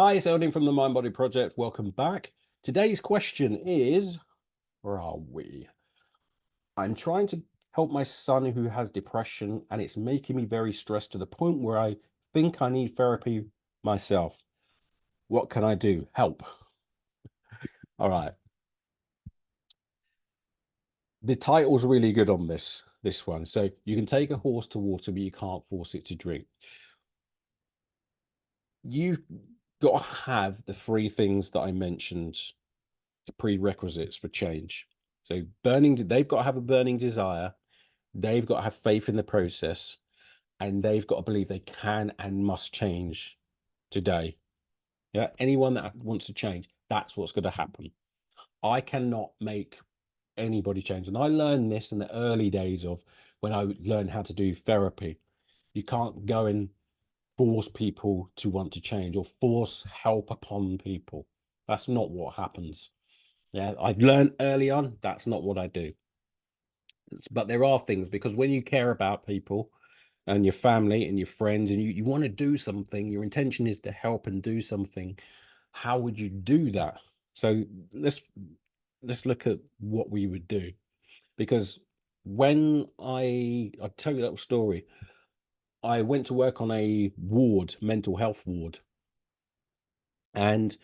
Hi, it's Eldin from the MindBody Project. Welcome back. Today's question is, where are we? I'm trying to help my son who has depression, and it's making me very stressed to the point where I think I need therapy myself. What can I do? Help. All right. The title's really good on this one. So you can take a horse to water, but you can't force it to drink. You've got to have the three things that I mentioned, the prerequisites for change. So they've got to have a burning desire, they've got to have faith in the process, and they've got to believe they can and must change today. Yeah, anyone that wants to change, that's what's going to happen. I cannot make anybody change. And I learned this in the early days of when I learned how to do therapy. You can't go and force people to want to change or force help upon people. That's not what happens. Yeah, I've learned early on, that's not what I do. But there are things, because when you care about people and your family and your friends, and you want to do something, your intention is to help and do something, how would you do that? So let's look at what we would do. Because when I'll tell you a little story. I went to work on a ward, mental health ward, and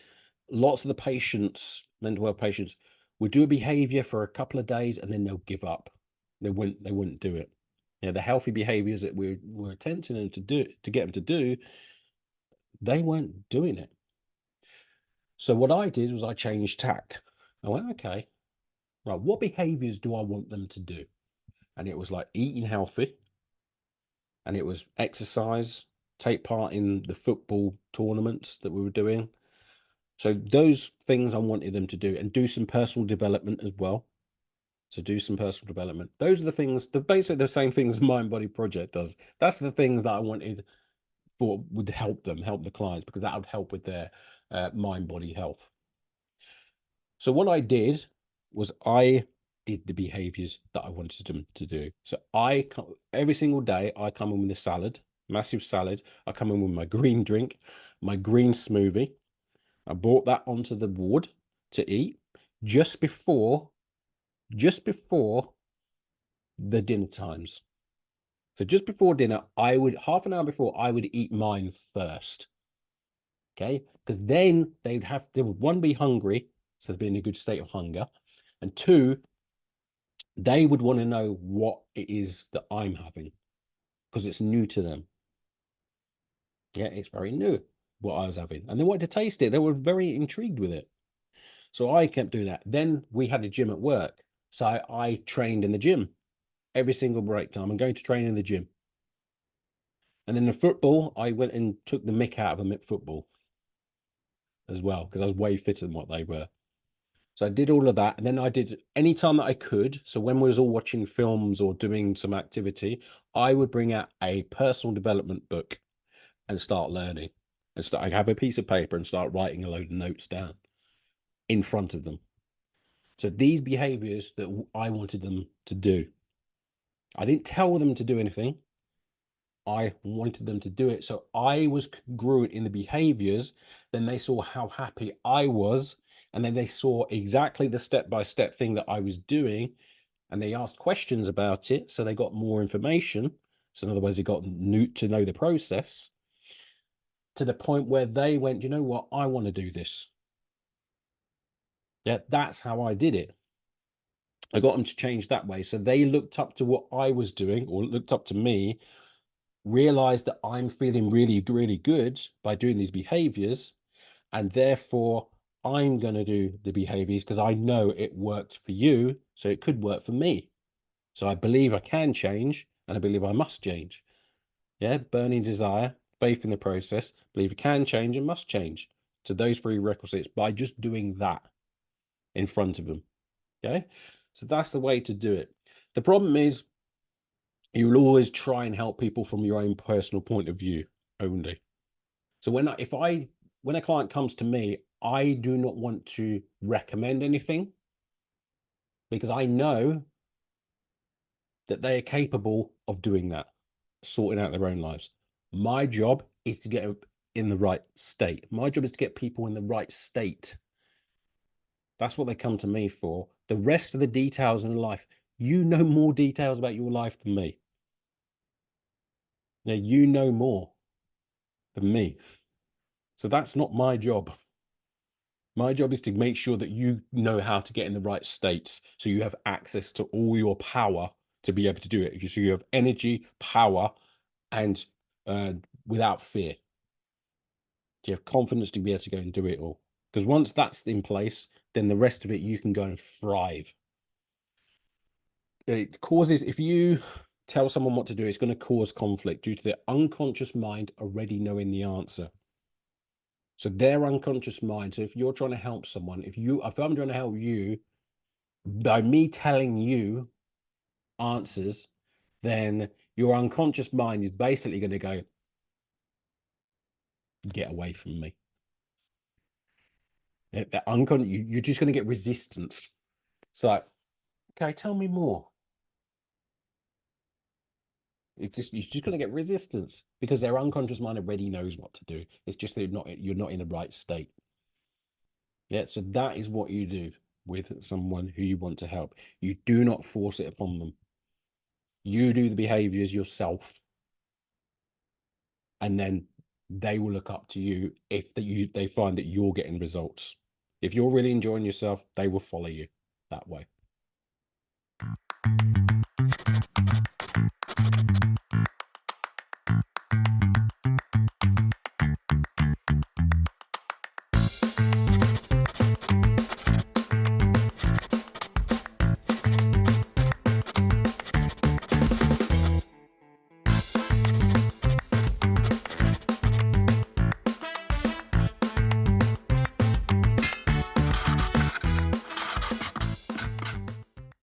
lots of the patients, mental health patients, would do a behavior for a couple of days and then they'll give up. They wouldn't do it. You know, the healthy behaviors that we're attempting them to do, to get them to do, they weren't doing it. So what I did was I changed tact. I went, okay, right, what behaviors do I want them to do? And it was like eating healthy, and it was exercise, take part in the football tournaments that we were doing. So those things I wanted them to do, and do some personal development as well. So do some personal development. Those are the things, basically the same things the MindBody Project does. That's the things that I wanted would help the clients, because that would help with their mind body health. So what I did was I did the behaviors that I wanted them to do. So every single day I come in with a salad, massive salad. I come in with my green drink, my green smoothie. I brought that onto the ward to eat just before the dinner times. So just before dinner, half an hour before, I would eat mine first. Okay, because then they would, one, be hungry, so they'd be in a good state of hunger, and two, they would want to know what it is that I'm having, because it's new to them. Yeah, it's very new what I was having, and they wanted to taste it. They were very intrigued with it. So I kept doing that. Then we had a gym at work, so I trained in the gym every single break time. I'm going to train in the gym. And then the football, I went and took the mick out of them at football as well, because I was way fitter than what they were. So I did all of that. And then I did any time that I could. So when we was all watching films or doing some activity, I would bring out a personal development book and start learning. I'd have a piece of paper and start writing a load of notes down in front of them. So these behaviors that I wanted them to do, I didn't tell them to do anything. I wanted them to do it. So I was congruent in the behaviors. Then they saw how happy I was. And then they saw exactly the step-by-step thing that I was doing. And they asked questions about it. So they got more information. So in other words, they got to know the process, to the point where they went, you know what, I want to do this. Yeah, that's how I did it. I got them to change that way. So they looked up to what I was doing, or looked up to me, realized that I'm feeling really, really good by doing these behaviors, and therefore I'm going to do the behaviors because I know it worked for you, so it could work for me. So I believe I can change, and I believe I must change. Yeah, burning desire, faith in the process, believe you can change and must change. To those three requisites by just doing that in front of them. Okay, so that's the way to do it. The problem is, you'll always try and help people from your own personal point of view only. So when a client comes to me, I do not want to recommend anything, because I know that they are capable of doing that, sorting out their own lives. My job is to get in the right state. My job is to get people in the right state. That's what they come to me for. The rest of the details in life, you know more details about your life than me. Now, you know more than me. So that's not my job. My job is to make sure that you know how to get in the right states, so you have access to all your power to be able to do it. So you have energy, power, and without fear. You have confidence to be able to go and do it all. Because once that's in place, then the rest of it, you can go and thrive. It causes, if you tell someone what to do, it's going to cause conflict due to their unconscious mind already knowing the answer. So their unconscious mind. So if you're trying to help someone, if I'm trying to help you by me telling you answers, then your unconscious mind is basically going to go, get away from me. You're just going to get resistance. It's like, okay, tell me more. You're just going to get resistance because their unconscious mind already knows what to do. It's just that you're not in the right state. Yeah, so that is what you do with someone who you want to help. You do not force it upon them. You do the behaviors yourself, and then they will look up to you if they find that you're getting results. If you're really enjoying yourself, they will follow you that way.